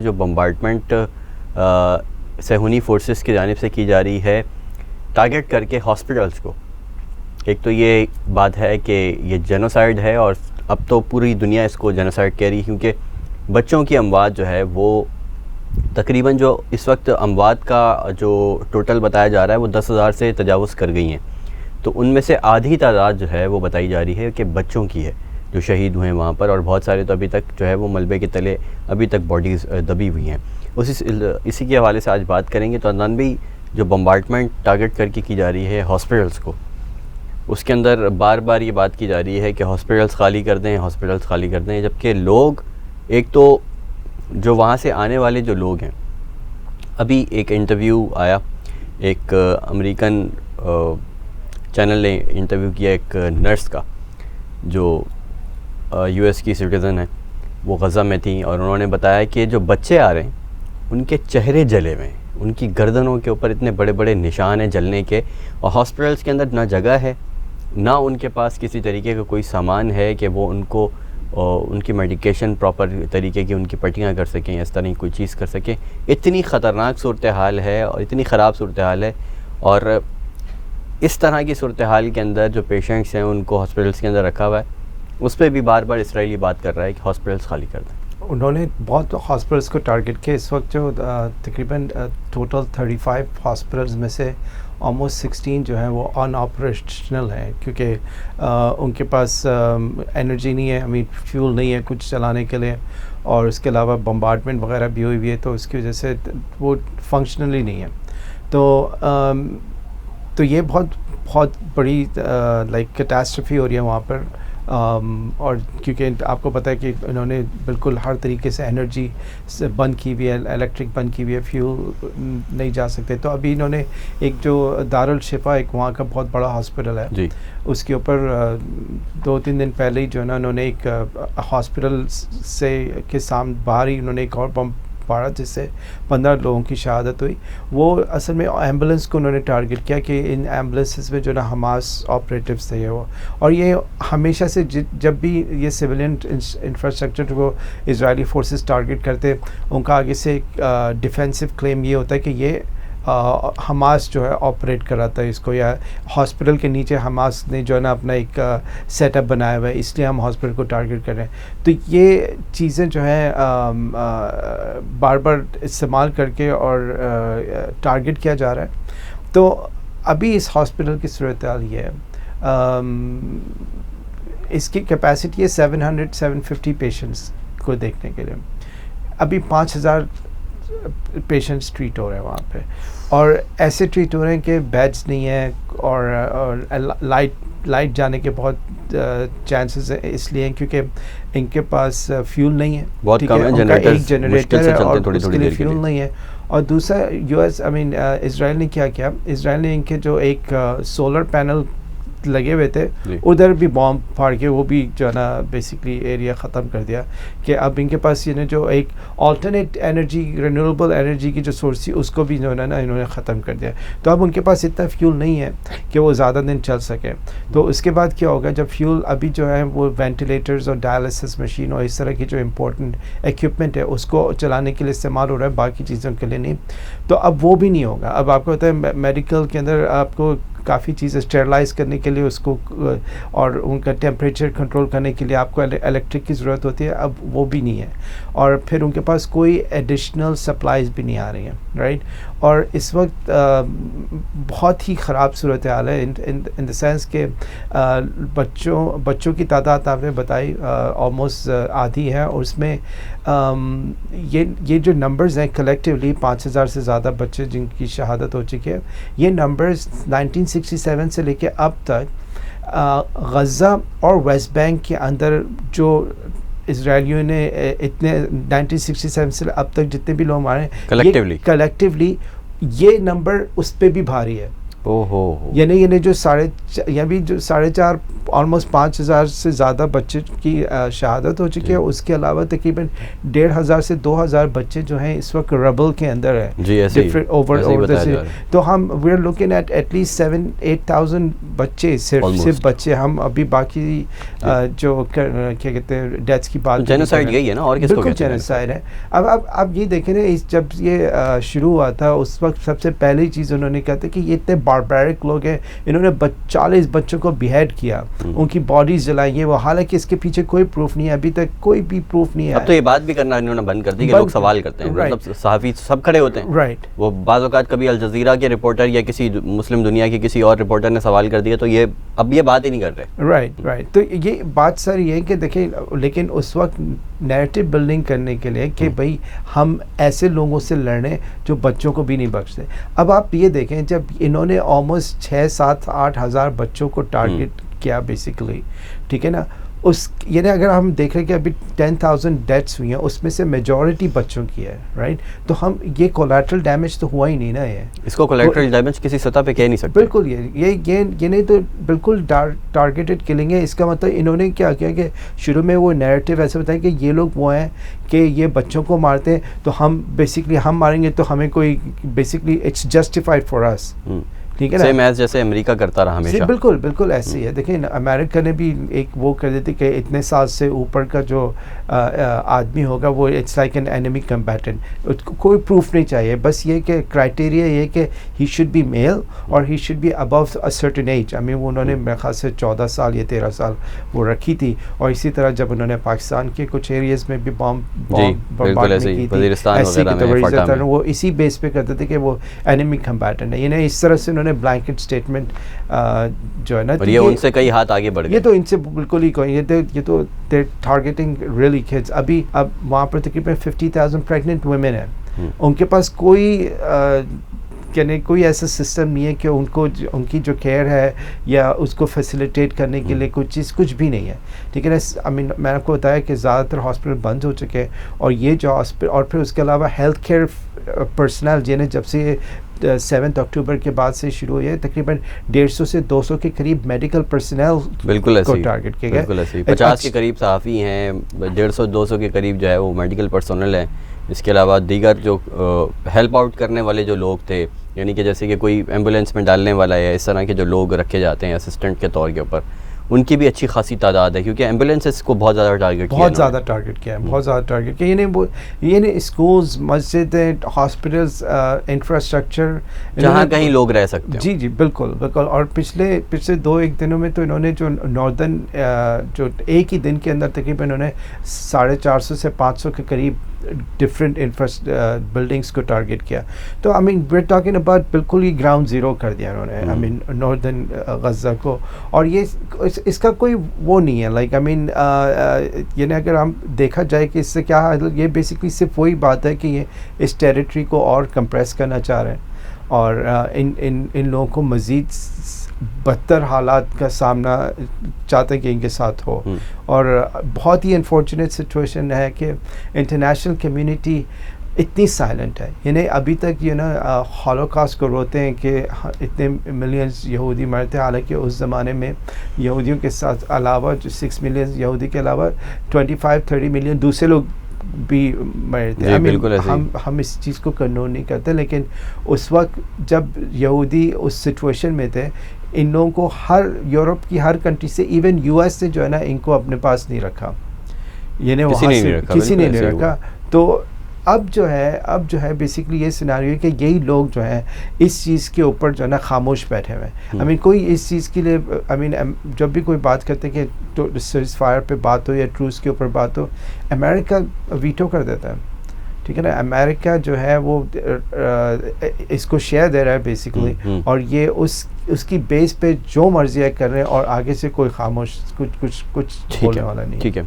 جو bombardment صہیونی forces کی جانب سے کی جا رہی ہے ٹارگٹ کر کے ہاسپٹلس کو، ایک تو یہ بات ہے کہ یہ جینوسائیڈ ہے، اور اب تو پوری دنیا اس کو جینوسائیڈ کہہ رہی ہے، کیونکہ بچوں کی اموات جو ہے وہ تقریباً جو اس وقت اموات کا جو ٹوٹل بتایا جا رہا ہے وہ 10,000 سے تجاوز کر گئی ہیں، تو ان میں سے آدھی تعداد جو ہے وہ بتائی جا رہی ہے کہ بچوں کی ہے جو شہید ہوئے ہیں وہاں پر، اور بہت سارے تو ابھی تک جو ہے وہ ملبے کے تلے ابھی تک باڈیز دبی ہوئی ہیں۔ اسی کے حوالے سے آج بات کریں گے۔ تو عدنان بھائی، جو بمبارڈمنٹ ٹارگٹ کر کے کی جا رہی ہے ہاسپٹلس کو، اس کے اندر بار بار یہ بات کی جا رہی ہے کہ ہاسپٹلس خالی کر دیں، ہاسپٹلس خالی کر دیں، جبکہ لوگ، ایک تو جو وہاں سے آنے والے جو لوگ ہیں، ابھی ایک انٹرویو آیا، ایک امریکن چینل نے انٹرویو کیا ایک نرس کا جو یو ایس کی سٹیزن ہے، وہ غزہ میں تھیں، اور انہوں نے بتایا کہ جو بچے آ رہے ہیں ان کے چہرے جلے ہوئے ہیں، ان کی گردنوں کے اوپر اتنے بڑے بڑے نشان ہیں جلنے کے، اور ہاسپٹلس کے اندر نہ جگہ ہے، نہ ان کے پاس کسی طریقے کا کوئی سامان ہے کہ وہ ان کو ان کی میڈیکیشن پراپر طریقے کی ان کی پٹیاں کر سکیں، اس طرح کی کوئی چیز کر سکیں۔ اتنی خطرناک صورتحال ہے اور اتنی خراب صورتحال ہے، اور اس طرح کی صورتحال کے اندر جو پیشنٹس ہیں ان کو ہاسپٹلس کے اندر رکھا ہوا ہے، اس پہ بھی بار بار اسرائیلی بات کر رہا ہے کہ ہاسپٹلس خالی کر دیں۔ انہوں نے بہت ہاسپٹلس کو ٹارگٹ کیا۔ اس وقت جو تقریباً ٹوٹل 35 ہاسپٹلز میں سے آلموسٹ 16 جو ہیں وہ ان آپریشنل ہیں، کیونکہ ان کے پاس انرجی نہیں ہے، فیول نہیں ہے کچھ چلانے کے لیے، اور اس کے علاوہ بمبارڈمنٹ وغیرہ بھی ہوئی ہے، تو اس کی وجہ سے وہ فنکشنلی نہیں ہے۔ تو یہ بہت بڑی لائک کیٹاسٹرفی ہو رہی ہے وہاں پر، اور کیونکہ آپ کو پتہ ہے کہ انہوں نے بالکل ہر طریقے سے انرجی سے بند کی ہوئی ہے، الیکٹرک بند کی ہوئی ہے، فیول نہیں جا سکتے۔ تو ابھی انہوں نے ایک جو دارالشفا، ایک وہاں کا بہت بڑا ہاسپٹل ہے جی، اس کے اوپر 2-3 دن پہلے ہی جو ہے نا انہوں نے ایک ہاسپٹل سے کے سامنے باہر ہی انہوں نے ایک اور بم پاڑا جس سے 15 لوگوں کی شہادت ہوئی۔ وہ اصل میں ایمبولینس کو انہوں نے ٹارگٹ کیا کہ ان ایمبولینسز میں جو نا حماس آپریٹیوز تھے وہ، اور یہ ہمیشہ سے جب بھی یہ سویلین انفراسٹرکچر کو اسرائیلی فورسز ٹارگٹ کرتے، ان کا آگے سے ایک ڈیفینسو کلیم یہ ہوتا ہے کہ یہ حماس جو ہے آپریٹ کراتا ہے اس کو، یا ہاسپٹل کے نیچے حماس نے جو ہے نا اپنا ایک سیٹ اپ بنایا ہوا ہے، اس لیے ہم ہاسپٹل کو ٹارگٹ کر رہے ہیں۔ تو یہ چیزیں جو ہیں بار بار استعمال کر کے اور ٹارگٹ کیا جا رہا ہے۔ تو ابھی اس ہاسپٹل کی صورتحال یہ ہے، اس کی کیپیسٹی ہے 750 پیشنٹس کو دیکھنے کے لیے، ابھی 5,000 پیشنٹس ٹریٹ ہو رہے ہیں وہاں پہ، اور ایسے ٹریٹ ہو رہے ہیں کہ بیڈس نہیں ہیں، اور لائٹ جانے کے بہت چانسز ہیں، اس لیے کیونکہ ان کے پاس فیول نہیں ہے، بہت کم ہے، ان کا ایک جنریٹر ہے اور تھوڑی اس کے لیے فیول نہیں ہے۔ اور دوسرا اسرائیل نے کیا کیا، اسرائیل نے ان کے جو ایک سولر پینل لگے ہوئے تھے ادھر بھی بام پھاڑ کے وہ بھی جو ہے نا بیسکلی ایریا ختم کر دیا، کہ اب ان کے پاس یہ جو ایک آلٹرنیٹ انرجی، رینیویبل انرجی کی جو سورس تھی اس کو بھی جو ہے نا انہوں نے ختم کر دیا۔ تو اب ان کے پاس اتنا فیول نہیں ہے کہ وہ زیادہ دن چل سکے۔ تو اس کے بعد کیا ہوگا، جب فیول ابھی جو ہے وہ وینٹیلیٹرز اور ڈائلسس مشین اور اس طرح کی جو امپورٹنٹ ایکوپمنٹ ہے اس کو چلانے کے لیے استعمال ہو رہا ہے، باقی چیزوں کے لیے نہیں۔ تو اب وہ بھی نہیں ہوگا۔ اب آپ کو پتہ ہے میڈیکل کے اندر آپ کو کافی چیزیں اسٹیرلائز کرنے کے لیے اس کو اور ان کا ٹیمپریچر کنٹرول کرنے کے لیے آپ کو الیکٹرک کی ضرورت ہوتی ہے، اب وہ بھی نہیں ہے، اور پھر ان کے پاس کوئی ایڈیشنل سپلائز بھی نہیں آ رہی ہیں، رائٹ۔ اور اس وقت بہت ہی خراب صورتحال ہے ان دا سینس کہ بچوں کی تعداد آپ نے بتائی آلموسٹ آدھی ہے، اور اس میں یہ جو نمبرز ہیں کلیکٹیولی 5,000 سے زیادہ بچے جن کی شہادت ہو چکی ہے، یہ نمبرز 1967 سے لے کے اب تک غزہ اور ویسٹ بینک کے اندر جو اسرائیلیوں نے اتنے 1967 سے اب تک جتنے بھی لوگ مارے کلیکٹیولی یہ نمبر اس پہ بھی بھاری ہے۔ یعنی جو جو 4.5 آلموسٹ 5,000 سے زیادہ بچے کی شہادت ہو چکی ہے. اس کے علاوہ تقریباً 1,500 سے 2,000 بچے جو ہیں اس وقت ربل کے اندر ہیں. تو ہم we are looking at least 7,000-8,000 بچے, صرف بچے. ہم ابھی باقی جو کیا کہتے ہیں ڈیتھس کی بات, جینوسائیڈ یہی ہے نا, اور کس کو کہتے ہیں جینوسائیڈ ہے. اب یہ دیکھیں نا, جب یہ شروع ہوا تھا اس وقت سب سے پہلی چیز انہوں نے کہا تھا کہ یہ اتنے باربیرک لوگ ہیں, انہوں نے 40 بچوں کو بیہیڈ کیا, ان کی باڈیز جلائی ہیں وہ, حالانکہ اس کے پیچھے کوئی پروف نہیں ہے, ابھی تک کوئی بھی پروف نہیں ہے. اب تو یہ بات بھی کرنا انہوں نے بند کر دی کہ لوگ سوال کرتے ہیں, مطلب صحافی سب کھڑے ہوتے ہیں, رائٹ. وہ بعض اوقات کبھی الجزیرہ کے رپورٹر یا کسی مسلم دنیا کے کسی اور رپورٹر نے سوال کر دیا تو یہ اب یہ بات ہی نہیں کر رہے. رائٹ. تو یہ بات سر یہ ہے کہ دیکھیں, لیکن اس وقت نیریٹو بلڈنگ کرنے کے لیے کہ بھائی ہم ایسے لوگوں سے لڑنے جو بچوں کو بھی نہیں بخشتے. اب آپ یہ دیکھیں, جب انہوں نے آلموسٹ 6-7-8 ہزار بچوں کو ٹارگٹ کیا بیسیکلی, ٹھیک ہے نا, یعنی اگر ہم دیکھ رہے ہیں کہ ابھی 10,000 ڈیتھس ہوئی ہیں, اس میں سے میجورٹی بچوں کی ہے, رائٹ. تو ہم یہ کولیٹرل ڈیمیج تو ہوا ہی نہیں نا, یہ اس کو کولیٹرل ڈیمیج کسی سطح پہ کہہ نہیں سکتے. بالکل یہ نہیں تو بالکل ٹارگیٹڈ کلنگ ہے. اس کا مطلب انہوں نے کیا کیا کہ شروع میں وہ نیریٹو ایسے بتایا کہ یہ لوگ وہ ہیں کہ یہ بچوں کو مارتے ہیں تو ہم بیسکلی ہم ماریں گے تو ہمیں کوئی بیسکلی اٹس جسٹیفائڈ فار اس, ٹھیک ہے نا, سیم ایز جیسے امریکہ کرتا رہا ہمیشہ. بالکل ایسے ہی ہے. دیکھیں امریکہ نے بھی ایک وہ کر دیتے کہ اتنے سال سے اوپر کا جو آدمی ہوگا وہ it's like an enemy combatant, کوئی پروف نہیں چاہیے, بس یہ کہ کرائٹیریا یہ کہ ہی شوڈ بی میل اور he should be above a certain age. وہ انہوں نے میرے خیال سے 14 سال یا 13 سال وہ رکھی تھی. اور اسی طرح جب انہوں نے پاکستان کے کچھ ایریاز میں بھی بمبارڈمنٹ کی تھی, وہ اسی بیس پہ کرتے تھے کہ وہ اینیمی کمبیٹنٹ ہے. یعنی اس طرح سے انہوں نے بلینکٹ اسٹیٹمنٹ جو ہے نا, یہ ان سے کئی ہاتھ آگے بڑھ گئے. یہ تو ان سے بالکل ہی کوئی, یہ تو دے ٹارگیٹنگ ریئلی کڈز. اب وہاں پر تقریباً 50,000 پریگننٹ ویمن ہیں, ان کے پاس کوئی ایسا سسٹم نہیں ہے کہ ان کو ان کی جو کیئر ہے یا اس کو فیسیلیٹیٹ کرنے کے لیے کوئی چیز کچھ بھی نہیں ہے, ٹھیک ہے نا. میں آپ کو بتایا کہ زیادہ تر ہاسپٹل بند ہو چکے ہیں, اور یہ جو ہاسپٹل, اور پھر اس کے علاوہ ہیلتھ کیئر پرسنل جنہیں جب سے 7 اکتوبر کے بعد سے شروع ہوئی ہے, تقریباً 150 سے 200 کے قریب میڈیکل پرسنل کو ٹارگٹ کیا گیا. 50 کے قریب صحافی ہیں, 150-200 کے قریب جو ہے وہ میڈیکل پرسنل ہیں. اس کے علاوہ دیگر جو ہیلپ آؤٹ کرنے والے جو لوگ تھے, یعنی کہ جیسے کہ کوئی ایمبولینس میں ڈالنے والا ہے, اس طرح کے جو لوگ رکھے جاتے ہیں اسسٹنٹ کے طور کے اوپر, ان کی بھی اچھی خاصی تعداد ہے, کیونکہ ایمبولینسز کو بہت زیادہ ٹارگٹ کیا ہے. یعنی اسکولز, مسجدیں, ہاسپٹلز, انفراسٹرکچر, جہاں کہیں لوگ رہ سکتے ہیں. جی بالکل. اور پچھلے 2-1 دنوں میں تو انہوں نے جو ناردرن جو ایک ہی دن کے اندر تقریباً انہوں نے 450 سے 500 کے قریب ڈفرینٹ بلڈنگس کو ٹارگٹ کیا. تو وی آر ٹاکنگ اباؤٹ بالکل ہی گراؤنڈ زیرو کر دیا انہوں نے ناردرن غزہ کو. اور یہ اس کا کوئی وہ نہیں ہے, لائک یعنی اگر ہم دیکھا جائے کہ اس سے کیا ہے, یہ بیسکلی صرف وہی بات ہے کہ یہ اس ٹیریٹری کو اور کمپریس کرنا چاہ رہے ہیں اور ان لوگوں کو مزید بدتر حالات کا سامنا چاہتے ہیں کہ ان کے ساتھ ہو. اور بہت ہی انفارچونیٹ سچویشن ہے کہ انٹرنیشنل کمیونٹی اتنی سائلنٹ ہے. یعنی ابھی تک ہولوکاسٹ کو روتے ہیں کہ اتنے ملینز یہودی مرتے, حالانکہ اس زمانے میں یہودیوں کے ساتھ علاوہ جو 6 ملین یہودی کے علاوہ 25-30 ملین دوسرے لوگ بھی مرے تھے. ہم اس چیز کو کنڈون نہیں کرتے, لیکن اس وقت جب یہودی اس سچویشن میں تھے, ان لوگوں کو یورپ کی ہر کنٹری سے, ایون US سے جو ہے نا, ان کو اپنے پاس نہیں رکھا, یعنی کسی نے نہیں رکھا. تو اب جو ہے بیسکلی یہ سیناریو ہے کہ یہی لوگ جو ہیں اس چیز کے اوپر جو ہے نا خاموش بیٹھے ہوئے ہیں. کوئی اس چیز کے لیے جب بھی کوئی بات کرتے ہیں کہ سیز فائر پہ بات ہو یا ٹروس کے اوپر بات ہو, امریکہ ویٹو کر دیتا ہے, ٹھیک ہے نا. امریکہ جو ہے وہ اس کو شیئر دے رہا ہے بیسکلی, اور یہ اس کی بیس پہ جو مرضی کر رہے ہیں, اور آگے سے کوئی خاموش کچھ ہونے والا نہیں. ٹھیک ہے.